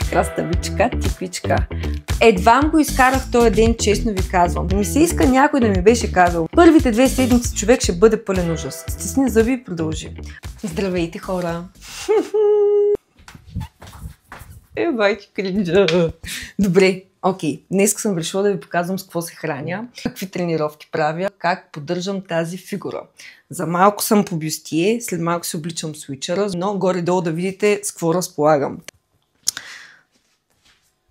Краставичка, типичка. Едва го изкарах този ден, честно ви казвам. Ми се иска някой да ми беше казал. Първите 2 седмици човек ще бъде пълен ужас. Стисни зъби и продължи. Здравейте, хора! Майки кринджа! Добре, окей. Днес съм решила да ви показвам с какво се храня, какви тренировки правя, как поддържам тази фигура. За малко съм по бюстие, след малко се обличам свичера, но горе-долу да видите с какво разполагам.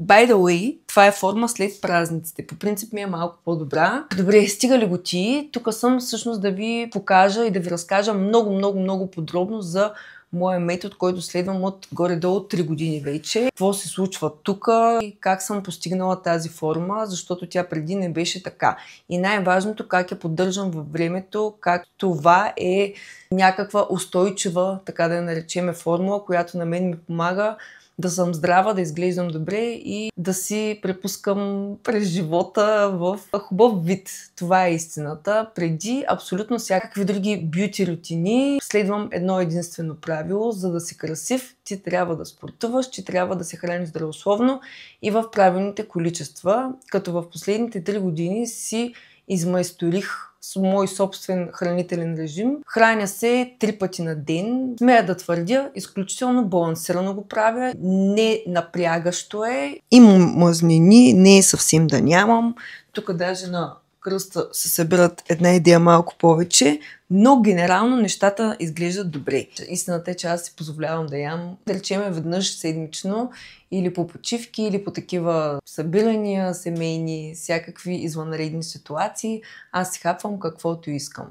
By the way, това е форма след празниците. По принцип ми е малко по-добра. Добре, стига ли го ти? Тук съм всъщност да ви покажа и да ви разкажа много подробно за моя метод, който следвам от горе-долу 3 години вече. Какво се случва тук и как съм постигнала тази форма, защото тя преди не беше така. И най-важното, как я поддържам във времето, как това е някаква устойчива, така да я наречеме, формула, която на мен ми помага да съм здрава, да изглеждам добре и да си препускам през живота в хубав вид. Това е истината. Преди абсолютно всякакви други бюти рутини следвам едно единствено правило. За да си красив, ти трябва да спортуваш, ти трябва да се храниш здравословно и в правилните количества. Като в последните 3 години си измайсторих с мой собствен хранителен режим. Храня се 3 пъти на ден. Смея да твърдя, изключително балансирано го правя. Не напрягащо е. Имам мазнини, не е съвсем да нямам. Тук даже на кръста се събират една идея малко повече, но генерално нещата изглеждат добре. Истината е, че аз си позволявам да ям, да речеме веднъж седмично, или по почивки, или по такива събирания, семейни, всякакви извънредни ситуации. Аз си хапвам каквото искам.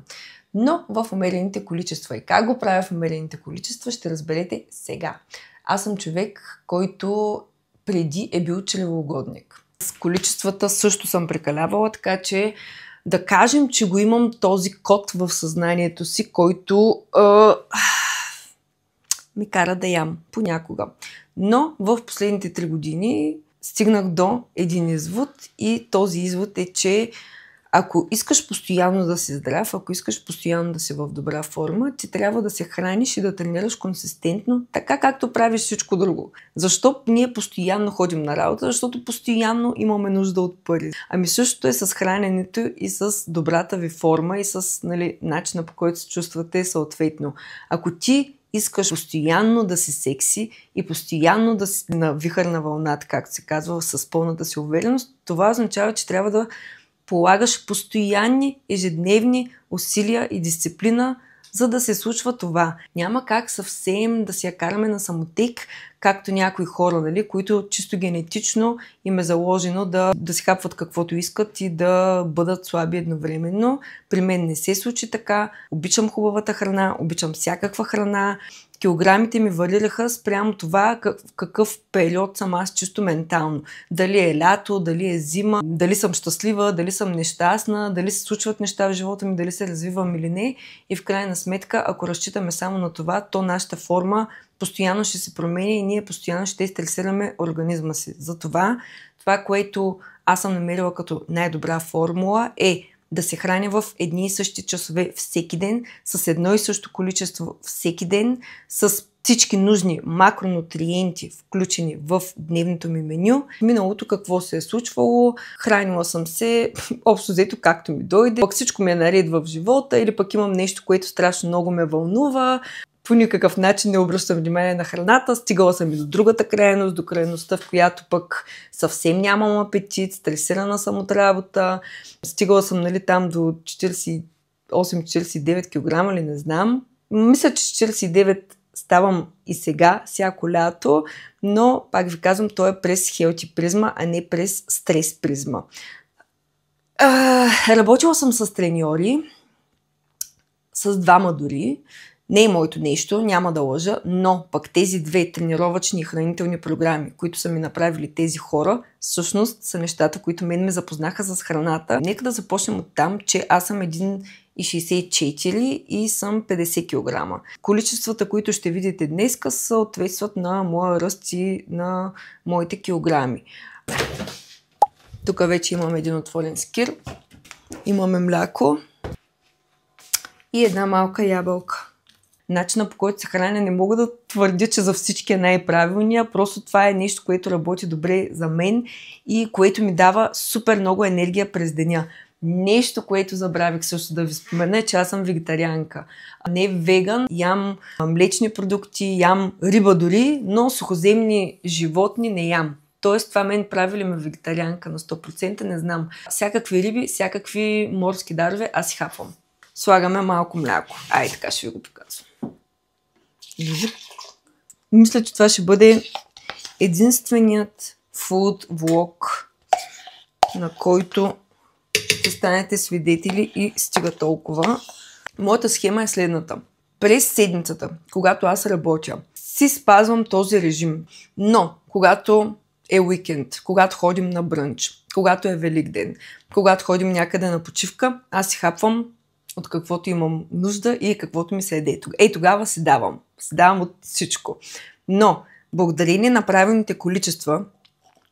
Но в умерените количества. И как го правя в умерените количества, ще разберете сега. Аз съм човек, който преди е бил чревоугодник. С количествата също съм прекалявала, така че да кажем, че го имам този код в съзнанието си, който ми кара да ям понякога. Но в последните 3 години стигнах до един извод и този извод е, че ако искаш постоянно да си здрав, ако искаш постоянно да си в добра форма, ти трябва да се храниш и да тренираш консистентно, така както правиш всичко друго. Защо ние постоянно ходим на работа? Защото постоянно имаме нужда от пари. Ами същото е с храненето и с добрата ви форма и с начина, по който се чувствате съответно. Ако ти искаш постоянно да си секси и постоянно да си на вихър на вълната, както се казва, с пълната си увереност, това означава, че трябва да полагаш постоянни, ежедневни усилия и дисциплина, за да се случва това. Няма как съвсем да си я караме на самотек, както някои хора, които чисто генетично им е заложено да си хапват каквото искат и да бъдат слаби едновременно. При мен не се случи така. Обичам хубавата храна, обичам всякаква храна. Килограмите ми варираха спрямо това какъв период съм аз чисто ментално. Дали е лято, дали е зима, дали съм щастлива, дали съм нещастна, дали се случват неща в живота ми, дали се развивам или не. И в крайна сметка, ако разчитаме само на това, то нашата форма постоянно ще се променя и ние постоянно ще стресираме организма си. Затова, това, което аз съм намерила като най-добра формула е да се храня в едни и същи часове всеки ден, с едно и също количество всеки ден, с всички нужни макронутриенти, включени в дневното ми меню. В миналото какво се е случвало? Хранила съм се общо взето както ми дойде. Пък всичко ми е наред в живота или пък имам нещо, което страшно много ме вълнува. По никакъв начин не обръщам внимание на храната. Стигала съм и до другата крайност, до крайността, в която пък съвсем нямам апетит, стресирана съм от работа. Стигала съм там до 48-49 кг или не знам. Мисля, че 49 ставам и сега, всяко лято, но пак ви казвам, то е през хелти призма, а не през стрес призма. Работила съм с треньори, с 2 дори. Не е моето нещо, няма да лъжа, но пък тези 2 тренировъчни и хранителни програми, които са ми направили тези хора, всъщност са нещата, които мен ме запознаха с храната. Нека да започнем от там, че аз съм 1,64 и съм 50 кг. Количествата, които ще видите днес, съответстват на моя ръст и на моите килограми. Тук вече имаме един отворен скир, имаме мляко и една малка ябълка. начина по който се храня, не мога да твърдя, че за всички е най-правилния, просто това е нещо, което работи добре за мен и което ми дава супер много енергия през деня. Нещо, което забравих също да ви спомена, е, че аз съм вегетарианка. Не веган, ям млечни продукти, ям риба дори, но сухоземни животни не ям. Тоест, това мен прави ли ме вегетарианка на 100%, не знам. Всякакви риби, всякакви морски дарове, аз си хапвам. Слагаме малко мляко. Ай, така ще ви го показвам. Мисля, че това ще бъде единственият фуд влог, на който ще станете свидетели и стига толкова. Моята схема е следната. През седмицата, когато аз работя, си спазвам този режим. Но, когато е уикенд, когато ходим на брънч, когато е Великден, когато ходим някъде на почивка, аз си хапвам от каквото имам нужда и каквото ми се еде. Тогава си давам. Си давам от всичко. Но, благодарение на правилните количества,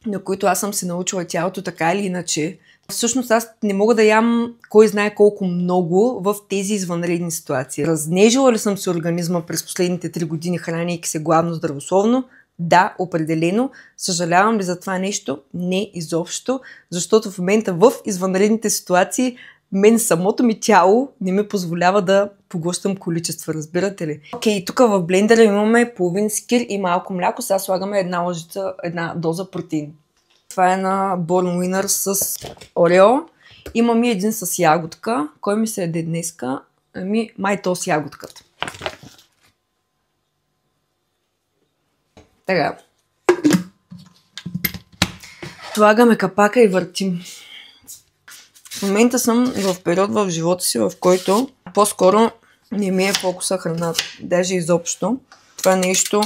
на които аз съм се научила тялото така или иначе, всъщност аз не мога да ям кой знае колко много в тези извънредни ситуации. Разнежила ли съм се организма през последните 3 години, храняйки се главно здравословно? Да, определено. Съжалявам ли за това нещо? Не, изобщо. Защото в момента в извънредните ситуации мен самото ми тяло не ми позволява да поглъщам количества, разбирате ли? Окей, тук в блендера имаме половин скир и малко мляко. Сега слагаме една доза протеин. Това е на Born Winner с Орео. Имам и един с ягодка. Кой ми се еде днеска? Май то с ягодката. Така. Слагаме капака и въртим. В момента съм в период в живота си, в който по-скоро не ми е фокуса храната. Даже изобщо. Това нещо,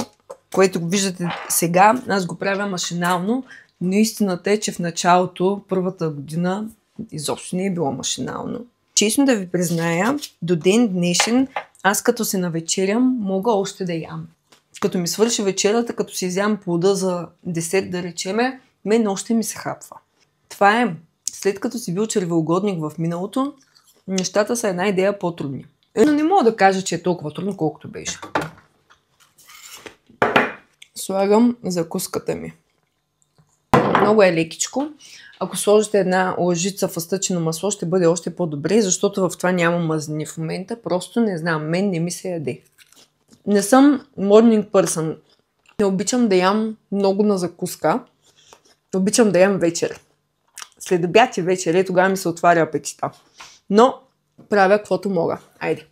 което го виждате сега, аз го правя машинално, но истината е, че в началото, първата година, изобщо не е било машинално. Честно да ви призная, до ден днешен, аз като се навечерям, мога още да ям. Като ми свърши вечерята, като си изям плода за десерт, да речеме, мен още ми се хапва. Това е, след като си бил червеугодник в миналото, нещата са една идея по-трудни. Но не мога да кажа, че е толкова трудно, колкото беше. Слагам закуската ми. Много е лекичко. Ако сложите една лъжица фъстъчено масло, ще бъде още по-добре, защото в това няма мазнини в момента. Просто не знам, мен не ми се яде. Не съм morning person. Не обичам да ям много на закуска. Обичам да ям вечер. След обяд и вечер, тогава ми се отваря апетита. Но правя каквото мога. Айде.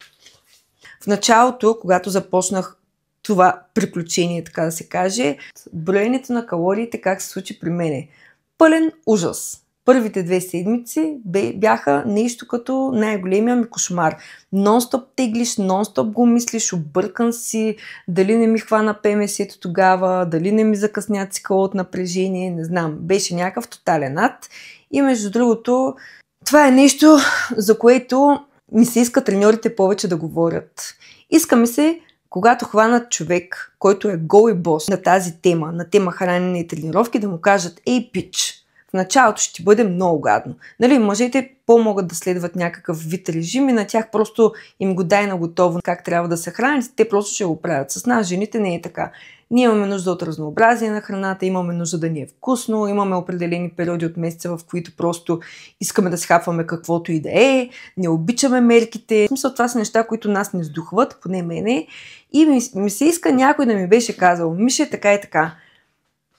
В началото, когато започнах това приключение, така да се каже, броенето на калориите как се случи при мене. Пълен ужас. Първите 2 седмици бяха нещо като най-големия ми кошмар. Нон-стоп теглиш, нон-стоп го мислиш, объркан си, дали не ми хвана ПМС-то тогава, дали не ми закъсня цикъл от напрежение, не знам. Беше някакъв тотален ад. И между другото, това е нещо, за което ми се иска треньорите повече да говорят. Иска ми се, когато хванат човек, който е гол и бос на тази тема, на тема хранене и тренировки, да му кажат: ей, пич, в началото ще ти бъде много гадно. Нали, мъжете по-могат да следват някакъв вид режим и на тях просто им го дай на готово как трябва да се хранят, те просто ще го правят. С нас, жените, не е така. Ние имаме нужда от разнообразие на храната, имаме нужда да ни е вкусно, имаме определени периоди от месеца, в които просто искаме да се хапваме каквото и да е, не обичаме мерките. В смисъл, това са неща, които нас не сдухват, поне мене. И ми се иска някой да ми беше казал: Мише, така и така.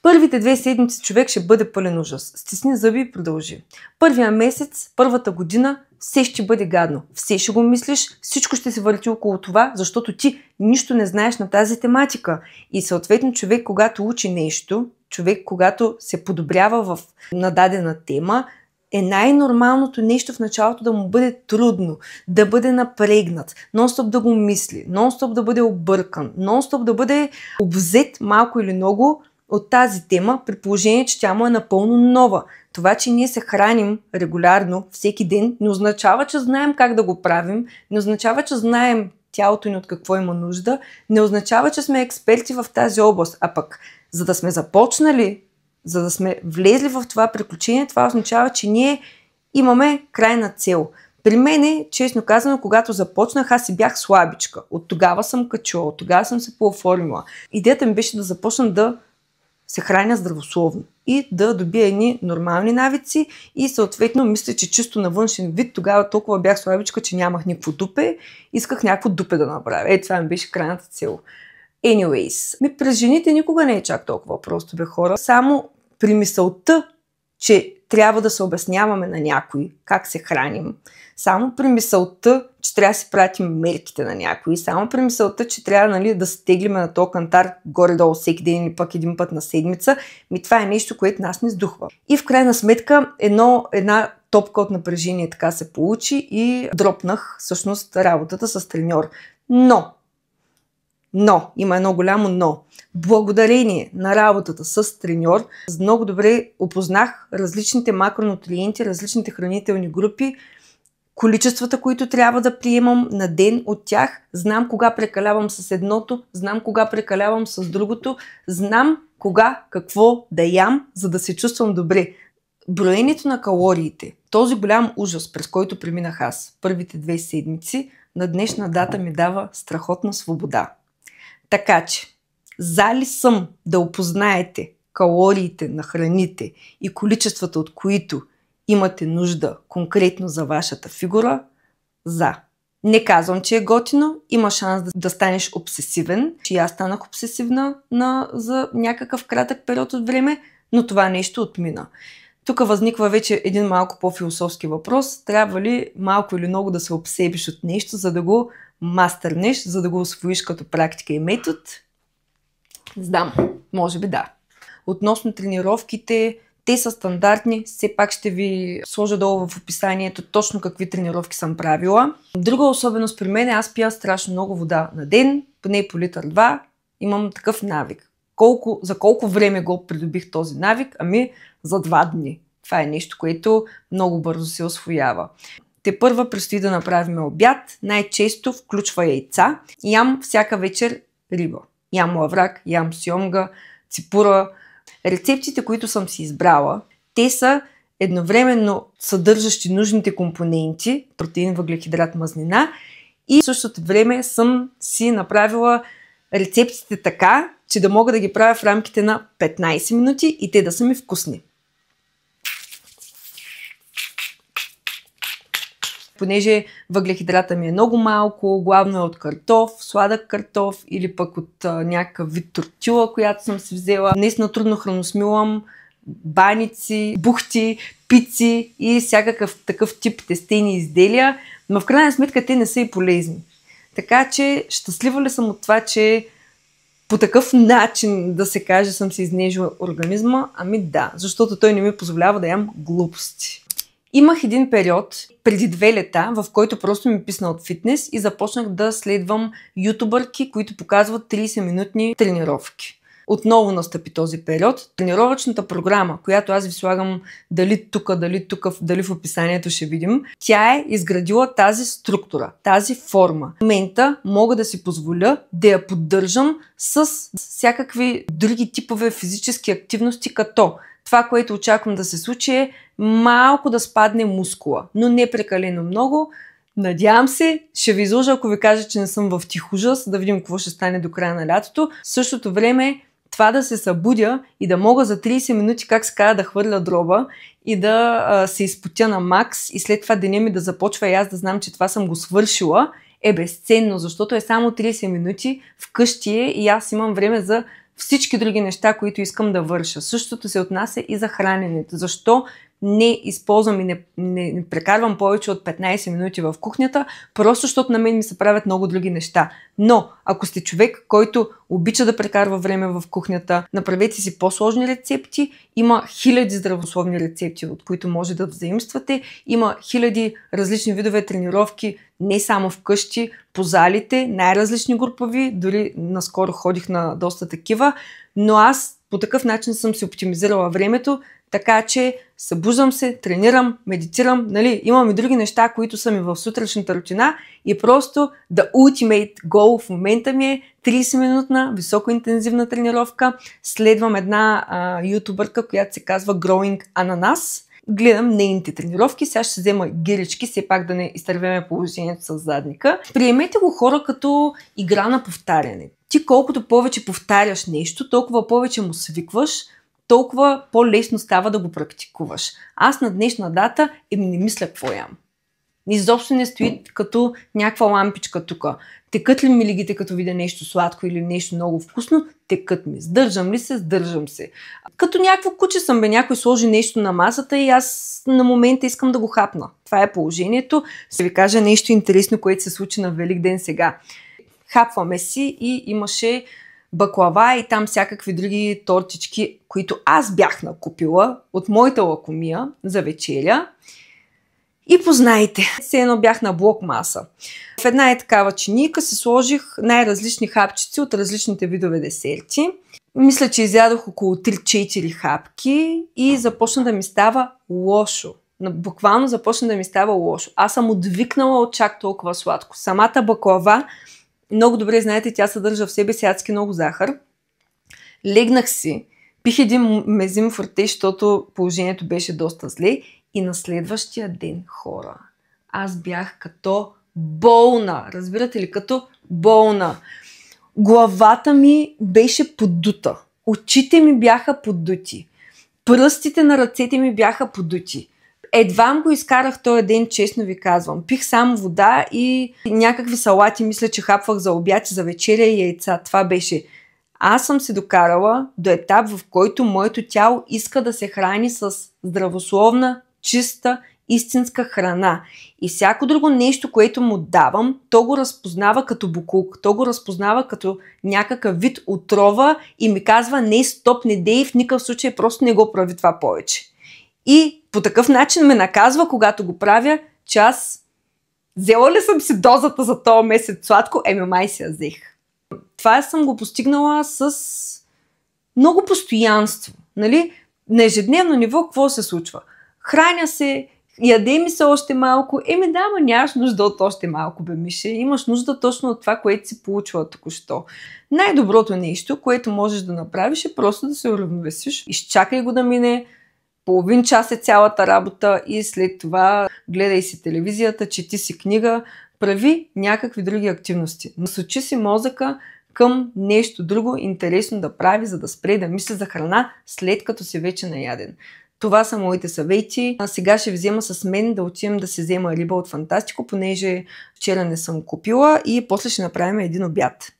Първите 2 седмици човек ще бъде пълен ужас. Стисни зъби и продължи. Първия месец, първата година, все ще бъде гадно. Все ще го мислиш, всичко ще се върти около това, защото ти нищо не знаеш на тази тематика. И съответно човек, когато учи нещо, човек, когато се подобрява на дадена тема, е най-нормалното нещо в началото да му бъде трудно, да бъде напрегнат, нон-стоп да го мисли, нон-стоп да бъде объркан, нон-стоп да бъде обзет малко или много от тази тема, при положение, че тя му е напълно нова. Това, че ние се храним регулярно, всеки ден, не означава, че знаем как да го правим, не означава, че знаем тялото ни от какво има нужда, не означава, че сме експерти в тази област, а пък за да сме започнали, за да сме влезли в това приключение, това означава, че ние имаме крайна цел. При мене, честно казано, когато започнах, аз си бях слабичка. От тогава съм качила, от тогава съм се пооформила. Идеята ми беше да започна да се храня здравословно и да добия едни нормални навици и съответно мисля, че чисто на външен вид тогава толкова бях слабичка, че нямах никакво дупе. Исках някакво дупе да направя. Това ми беше крайната цел. Anyways, през жените никога не е чак толкова просто, бе хора. Само при мисълта, че трябва да се обясняваме на някой как се храним, само при мисълта, че трябва да си пратим мерките на някой, само при мисълта, че трябва, нали, да се теглиме на този кантар горе-долу всеки ден или пък един път на седмица, това е нещо, което нас не сдухва. И в крайна сметка една топка от напрежение така се получи и дропнах всъщност работата с треньор. Но, има едно голямо но. Благодарение на работата с треньор, много добре опознах различните макронутриенти, различните хранителни групи, количествата, които трябва да приемам на ден от тях. Знам кога прекалявам с едното, знам кога прекалявам с другото, знам кога какво да ям, за да се чувствам добре. Броенето на калориите, този голям ужас, през който преминах аз първите 2 седмици, на днешна дата ми дава страхотна свобода. Така че, зали съм да опознаете калориите на храните и количествата, от които имате нужда конкретно за вашата фигура, за. Не казвам, че е готино, има шанс да станеш обсесивен, че аз станах обсесивна за някакъв кратък период от време, но това нещо отмина. Тук възниква вече един малко по-философски въпрос. Трябва ли малко или много да се обсебиш от нещо, за да го мастърнеш, за да го усвоиш като практика и метод? Знам, може би да. Относно тренировките, те са стандартни, все пак ще ви сложа долу в описанието точно какви тренировки съм правила. Друга особеност при мен е, аз пия страшно много вода на ден, поне по литър-2, имам такъв навик. За колко време го придобих този навик? За 2 дни. Това е нещо, което много бързо се усвоява. Тепърва предстои да направим обяд. Най-често включва яйца. Ям всяка вечер риба. Ям лаврак, ям сьомга, ципура. Рецептите, които съм си избрала, те са едновременно съдържащи нужните компоненти, протеин, въглехидрат, мазнина, и в същото време съм си направила рецептите така, че да мога да ги правя в рамките на 15 минути и те да са ми вкусни. Понеже въглехидрата ми е много малко, главно е от картоф, сладък картоф или пък от някакъв вид тортила, която съм си взела. Наистина трудно храносмилам баници, бухти, пици и всякакъв такъв тип тестени изделия, но в крайна сметка те не са и полезни. Така че щастлива ли съм от това, че по такъв начин, да се каже, съм си изнежила организма? Да, защото той не ми позволява да ям глупости. Имах един период преди 2 лета, в който просто ми писна от фитнес и започнах да следвам ютубърки, които показват 30-минутни тренировки. Отново настъпи този период. Тренировъчната програма, която аз ви слагам дали тук, дали в описанието ще видим, тя е изградила тази структура, тази форма. В момента мога да си позволя да я поддържам с всякакви други типове физически активности, като това, което очаквам да се случи, е малко да спадне мускула, но не прекалено много. Надявам се, ще ви изложа, ако ви кажа, че не съм в тих ужас, да видим какво ще стане до края на лятото. В същото време това да се събудя и да мога за 30 минути, как се казва, да хвърля дроба и да се изпотя на макс и след това деня ми да започва и аз да знам, че това съм го свършила, е безценно, защото е само 30 минути, вкъщи е и аз имам време за всички други неща, които искам да върша. Същото се отнася и за храненето. Защо не използвам и не прекарвам повече от 15 минути в кухнята? Просто защото на мен ми се правят много други неща. Но, ако сте човек, който обича да прекарва време в кухнята, направете си по-сложни рецепти. Има хиляди здравословни рецепти, от които може да взаимствате. Има хиляди различни видове тренировки, не само вкъщи, по залите, най-различни групови. Дори наскоро ходих на доста такива. Но аз по такъв начин съм си оптимизирала времето, така че събуждам се, тренирам, медитирам, имам и други неща, които са ми в сутрешната рутина и просто the ultimate goal в момента ми е 30-минутна високоинтензивна тренировка. Следвам една ютубърка, която се казва Growing Ananas гледам нейните тренировки. Сега ще взема гирички, все пак да не изтървеме положението с задника. Приемете го, хора, като игра на повтаряне. Ти колкото повече повтаряш нещо, толкова повече му свикваш, толкова по-лесно става да го практикуваш. Аз на днешна дата не мисля какво ям. Изобщо не стои като някаква лампичка тук. Текат ли ми лигите, като видя нещо сладко или нещо много вкусно? Текат ми. Сдържам ли се? Сдържам се. Като някакво куче съм, някой сложи нещо на масата и аз на момента искам да го хапна. Това е положението. Ще ви кажа нещо интересно, което се случи на Великден сега. Хапваме си и имаше баклава и там всякакви други тортички, които аз бях накупила от моята лакомия за вечеря. И познайте, все едно бях на блок маса. В една такава чинийка се сложих най-различни хапчици от различните видове десерти. Мисля, че изядох около 3-4 хапки и започна да ми става лошо. Буквално започна да ми става лошо. Аз съм отвикнала от чак толкова сладко. Самата баклава, много добре знаете, тя съдържа в себе си адски много захар. Легнах си, пих един мезим форте, защото положението беше доста зле. И на следващия ден, хора, аз бях като болна. Разбирате ли? Като болна. Главата ми беше подута. Очите ми бяха подути. Пръстите на ръцете ми бяха подути. Едвам го изкарах този ден, честно ви казвам. Пих само вода и някакви салати, мисля, че хапвах за обяд, за вечеря и яйца. Това беше. Аз съм се докарала до етап, в който моето тяло иска да се храни с здравословна, чиста, истинска храна. И всяко друго нещо, което му давам, то го разпознава като букулк, то го разпознава като някакъв вид отрова и ми казва: не, стоп, не дей, в никакъв случай просто не го прави това повече. И по такъв начин ме наказва, когато го правя, че аз взела ли съм си дозата за този месец сладко? Май си я взех. Това съм го постигнала с много постоянство. Нали? На ежедневно ниво какво се случва? Храня се, яде ми се още малко. Да, ама нямаш нужда от още малко, бе, Мише. Имаш нужда точно от това, което си получила току-що. Най-доброто нещо, което можеш да направиш, е просто да се уравновесиш. Изчакай го да мине, половин час е цялата работа и след това гледай си телевизията, чети си книга, прави някакви други активности. Насочи си мозъка към нещо друго интересно да прави, за да спре да мисли за храна, след като си вече наяден. Това са моите съвети. Сега ще взема с мен да отидем да се взема риба от Фантастико, понеже вчера не съм купила и после ще направим един обяд.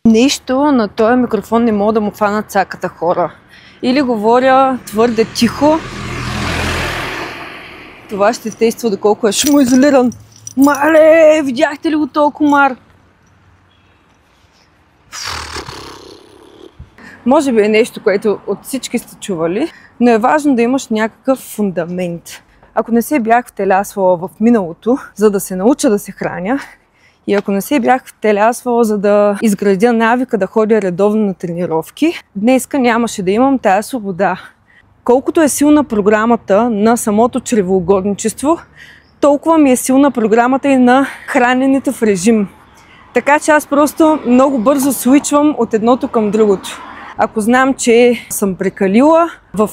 Нещо на този микрофон не мога да му фана цаката, хора. Или говоря твърде тихо. Това ще тества доколко е шумоизолиран. Мале, видяхте ли го този комар? Може би е нещо, което от всички сте чували, но е важно да имаш някакъв фундамент. Ако не се бях втелясвала в миналото, за да се науча да се храня, и ако не се бях втелясвала, за да изградя навика да ходя редовно на тренировки, днеска нямаше да имам тая свобода. Колкото е силна програмата на самото чревоугодничество, толкова ми е силна програмата и на храненето в режим. Така че аз просто много бързо свичвам от едното към другото. Ако знам, че съм прекалила в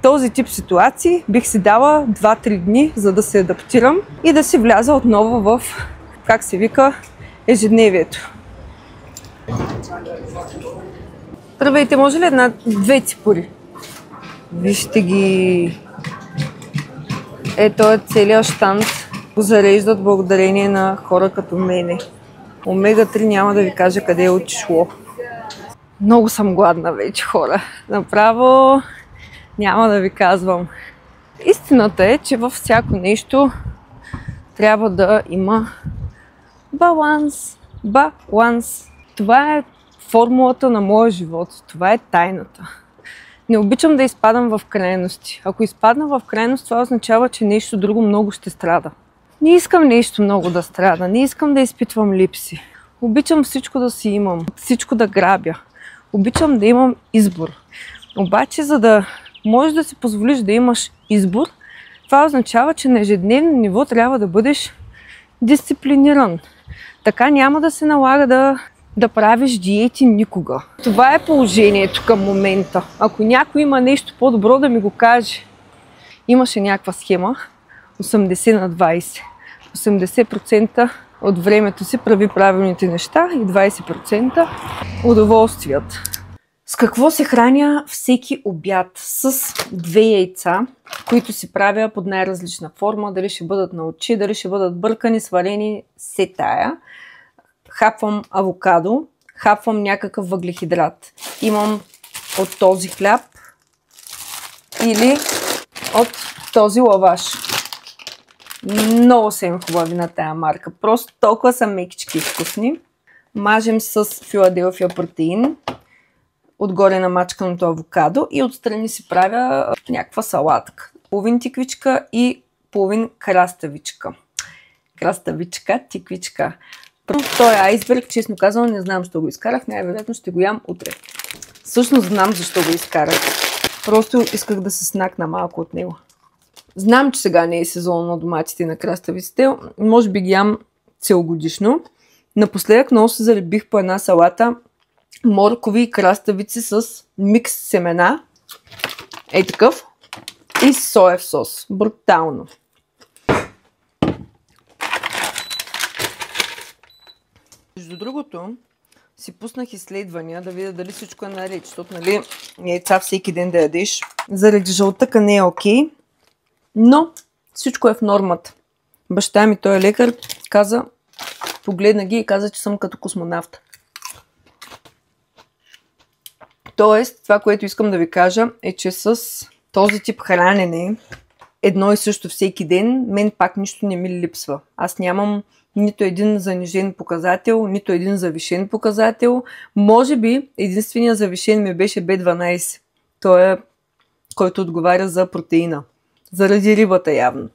този тип ситуации, бих си дала 2-3 дни, за да се адаптирам и да си вляза отново в, как се вика, ежедневието. Здравейте, може ли една-две ципори? Вижте ги. Ето е целият щанд. Го зареждат благодарение на хора като мене. Омега-3 няма да ви кажа къде е отишло. Много съм гладна вече, хора. Направо няма да ви казвам. Истината е, че във всяко нещо трябва да има баланс. Баланс. Това е формулата на моя живот. Това е тайната. Не обичам да изпадам в крайности. Ако изпадна в крайност, това означава, че нещо друго много ще страда. Не искам нещо много да страда. Не искам да изпитвам липси. Обичам всичко да си имам. Всичко да грабя. Обичам да имам избор. Обаче, за да можеш да си позволиш да имаш избор, това означава, че на ежедневно ниво трябва да бъдеш дисциплиниран. Така няма да се налага да правиш диети никога. Това е положението към момента. Ако някой има нещо по-добро, да ми го каже. имаше някаква схема 80/20. 80% от времето си прави правилните неща и 20% удоволствият. С какво се храня всеки обяд? С 2 яйца, които си правя под най-различна форма. Дали ще бъдат на очи, дали ще бъдат бъркани, свалени, се тая. Хапвам авокадо, хапвам някакъв въглехидрат. Имам от този хляб или от този лаваш. Много са им хубави на тая марка. Просто толкова са мекички и вкусни. Мажем с Филаделфия протеин. Отгоре намачканото авокадо и отстрани си правя някаква салатка. Половин тиквичка и половин краставичка. Краставичка, тиквичка. Той айсберг, честно казано, не знам защо го изкарах. Най-вероятно ще го ям утре. Всъщност знам защо го изкарах. Просто исках да се снакна малко от него. Знам, че сега не е сезон на доматите и на краставиците. Може би ги ям целогодишно. Напоследък много се залюбих по една салата моркови и краставици с микс семена. Ей такъв. И соев сос. Брутално. Между другото, си пуснах изследвания да видя дали всичко е наред, защото нали яйца всеки ден да ядеш. Заради жълтъка не е окей, но всичко е в нормата. Баща ми, той е лекар, каза, погледна ги и каза, че съм като космонавт. Тоест, това, което искам да ви кажа е, че с този тип хранене, едно и също всеки ден, мен пак нищо не ми липсва. Аз нямам нито един занижен показател, нито един завишен показател. Може би единственият завишен ми беше B12. Той е, който отговаря за протеина. Заради рибата явно.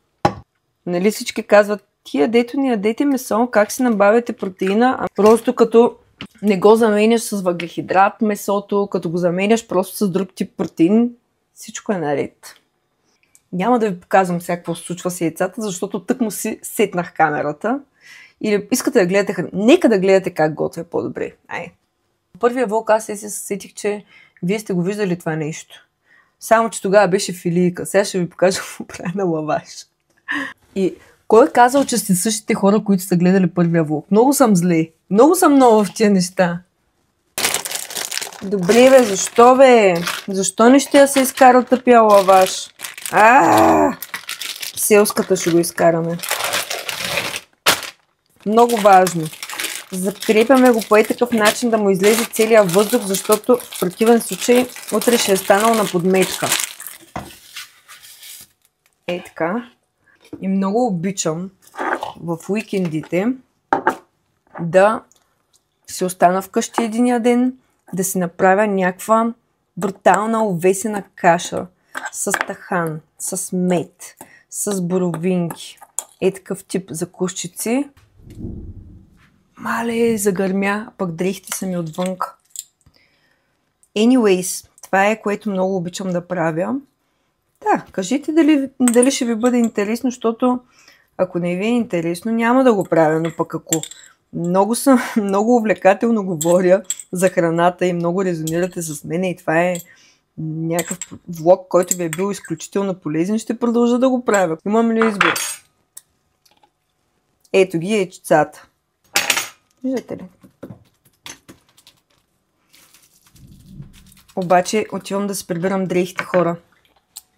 Нали всички казват, тия дето не ядете месо, как си набавяте протеина? Просто като не го заменяш с въглехидрат месото, като го заменяш просто с друг тип протеин, всичко е наред. Няма да ви показвам сега какво се случва с яйцата, защото тък му си сетнах камерата. Или искате да гледате, нека да гледате как готвя по-добре. Първия влог аз се сетих, че вие сте го виждали това нещо. Само, че тогава беше филийка. Сега ще ви покажа какво правя на лаваш. И кой е казал, че сте същите хора, които са гледали първия влог? Много съм зле. Много съм нова в тия неща. Добре бе, защо бе? Защо не ще я се изкара тъпия лаваш? Селската ще го изкараме. Много важно. Закрепяме го по такъв начин да му излезе целият въздух, защото в противен случай утре ще е станал на подмечка. Така. И много обичам в уикендите да се остана вкъщи единия ден, да си направя някаква брутална овесена каша с тахан, с мед, с боровинки. Такъв тип закусчици. Мале, загърмя, пък дрехите са ми отвънка. Anyways, това е, което много обичам да правя. Да, кажете дали ще ви бъде интересно, защото ако не ви е интересно, няма да го правя, но пък ако много увлекателно говоря за храната и много резонирате с мен и това е някакъв влог, който ви е бил изключително полезен, ще продължа да го правя. Имам ли избор? Ето ги яйчицата. Виждате ли? Обаче отивам да се прибирам дрехите, хора.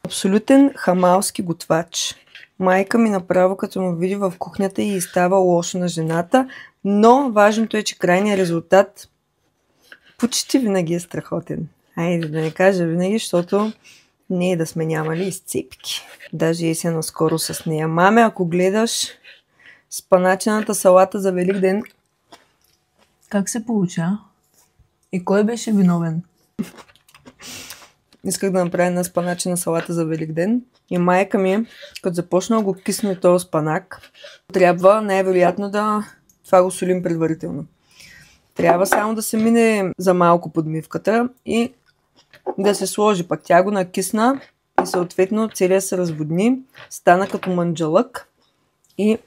Абсолютен хамалски готвач. Майка ми направо като му види в кухнята и става лошо на жената, но важното е, че крайният резултат почти винаги е страхотен. Айде да не кажа винаги, защото не е да сме нямали изцепки. Даже есен наскоро с нея. Маме, ако гледаш спаначената салата за Великден, как се получа? И кой беше виновен? Исках да направя една спаначена салата за Великден и майка ми, като започна го кисне този спанак, трябва най-вероятно да това го солим предварително. Трябва само да се мине за малко подмивката и да се сложи. Пък тя го накисна и съответно целият се разводни, стана като манджалък и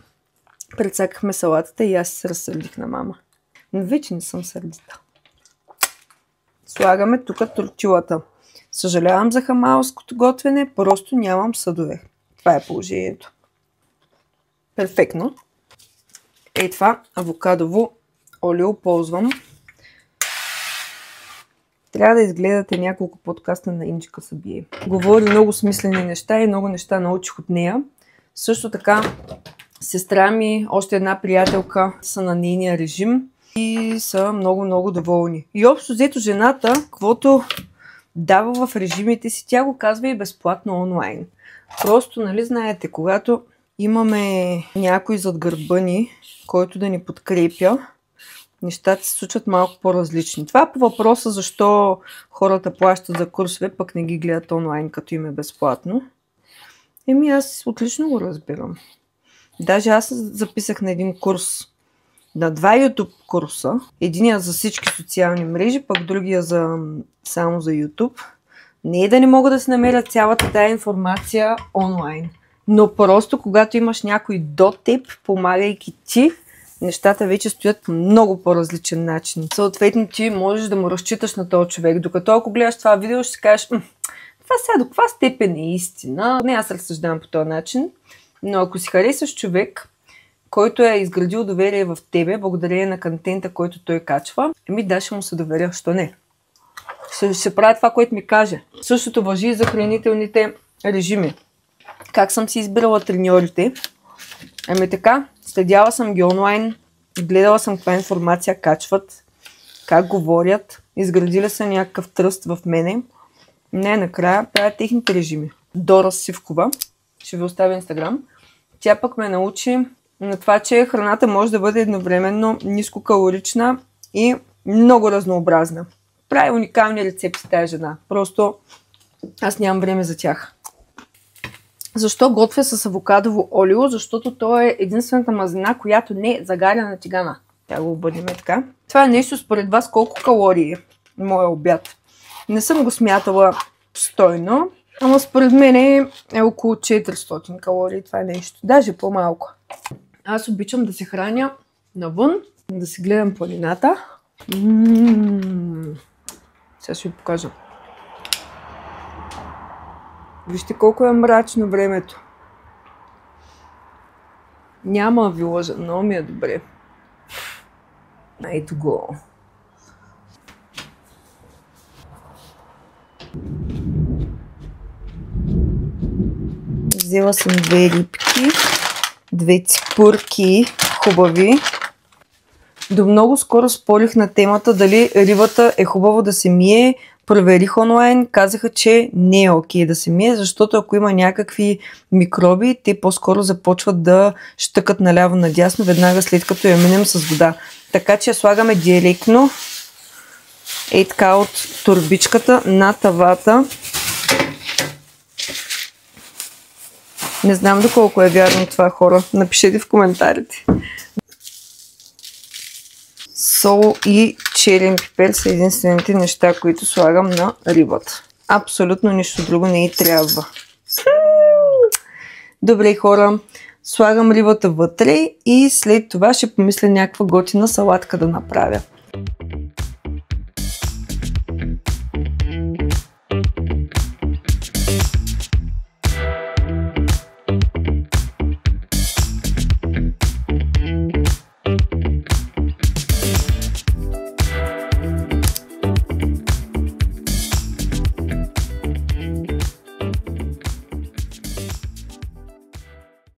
прецакахме салатата и аз се разсърдих на мама. Но вече не съм сърдита. Слагаме тук тортилата. Съжалявам за хамалското готвене, просто нямам съдове. Това е положението. Перфектно. Ей това авокадово олио ползвам. Трябва да изгледате няколко подкаста на Инчика Сабие. Говори много смислени неща и много неща научих от нея. Също така, сестра ми, още една приятелка са на нейния режим и са много доволни. И общо взето жената, каквото дава в режимите си, тя го казва и безплатно онлайн. Просто, нали знаете, когато имаме някой зад гърба ни, който да ни подкрепя, нещата се случват малко по-различни. Това по въпроса защо хората плащат за курсове, пък не ги гледат онлайн, като им е безплатно. Аз отлично го разбирам. Даже аз записах на един курс, на 2 YouTube курса. Единия за всички социални мрежи, пък другия само за YouTube. Не е да не мога да се намеря цялата тая информация онлайн. Но просто когато имаш някой до теб, помагайки ти, нещата вече стоят по много по-различен начин. Съответно ти можеш да му разчиташ на този човек. Докато ако гледаш това видео, ще си кажеш, това сега до каква степен е истина. Не, аз разсъждавам по този начин. Но ако си харесаш човек, който е изградил доверие в тебе, благодарение на контента, който той качва, да, ще му се доверя, що не. Ще правя това, което ми каже. Същото важи и за хранителните режими. Как съм си избирала треньорите? Така, следяла съм ги онлайн, гледала съм каква информация качват, как говорят, изградили са някакъв тръст в мене. Накрая правя техните режими. Дора Сивкова, ще ви оставя Инстаграм. Тя пък ме научи на това, че храната може да бъде едновременно нискокалорична и много разнообразна. Прави уникални рецепти тази жена. Просто аз нямам време за тях. Защо готвя с авокадово олио? Защото то е единствената мазнина, която не е загаря на тигана. Тя го обърнем така. Това е нещо според вас колко калории е моя обяд. Не съм го смятала стойно, ама според мен е около 400 калории това е нещо. Даже по-малко. Аз обичам да се храня навън, да си гледам планината. Сега ще ви покажа. Вижте колко е мрачно времето. Няма ви лъжа, но ми е добре. Ето го. Взела съм 2 рибки, 2 ципурки, хубави. До много скоро спорих на темата дали рибата е хубаво да се мие. Проверих онлайн, казаха, че не е окей да се мие, защото ако има някакви микроби, те по-скоро започват да щъкат наляво-надясно, веднага след като я минем с вода. Така че я слагаме директно така от турбичката на тавата. Не знам доколко е вярно това, хора. Напишете в коментарите. Сол и черен пипер са единствените неща, които слагам на рибата. Абсолютно нищо друго не й трябва. Добре, хора, слагам рибата вътре и след това ще помисля някаква готина салатка да направя.